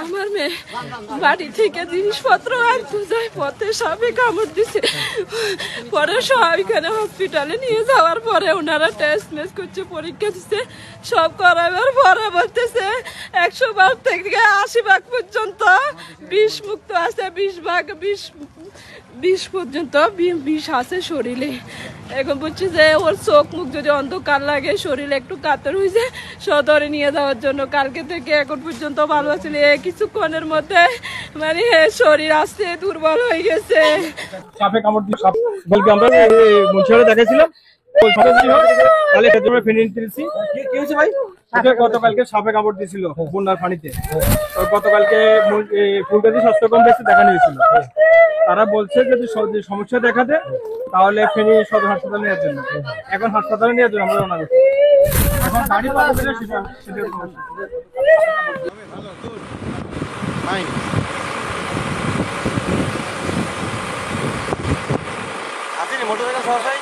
আমার মেয়ে বাড়ি থেকে জিনিসপত্র আনতে যায়, পথে সাপে কামড় দিছে। পরে এখানে হসপিটালে নিয়ে যাওয়ার পরে ওনারা টেস্ট মেস করছে, পরীক্ষা দিচ্ছে, সব করাবার পরে বলতেছে 100 ভাগ থেকে 80 ভাগ পর্যন্ত বিষ মুক্ত আছে, 20 পর্যন্ত বিষ আছে শরীরে। এখন বলছি যে ওর চোখ মুখ যদি অন্ধকার লাগে, শরীরে একটু কাতর হয়েছে, সদরে নিয়ে যাওয়ার জন্য। কালকে থেকে এখন পর্যন্ত ভালো ছিল, কিছুক্ষণের মধ্যে মানে শরীর আস্তে দুর্বল হয়ে গেছে। সাপে কামড় দিয়ে সাপ বলতে আমরা মুন্সিপালে দেখাইছিলাম, তাহলে আমরা ফিনিন তুলছি। কি হয়েছে ভাই? গতকালকে সাপে কামড় দিয়েছিল বন্যার পানিতে। গতকালকে ফুলগাছি স্বাস্থ্য কমপ্লেক্সে দেখানো হয়েছিল। তারা বলছে যদি সমস্যা দেখা দেয় তাহলে ফেনী সদর হাসপাতালে নেওয়ার জন্য। এখন হাসপাতালে নেওয়ার জন্য আমরা রওনা করছি। এখন গাড়ি পাওয়া গেলে সেটার সমস্যা। মোটরসাইকেল সহসাই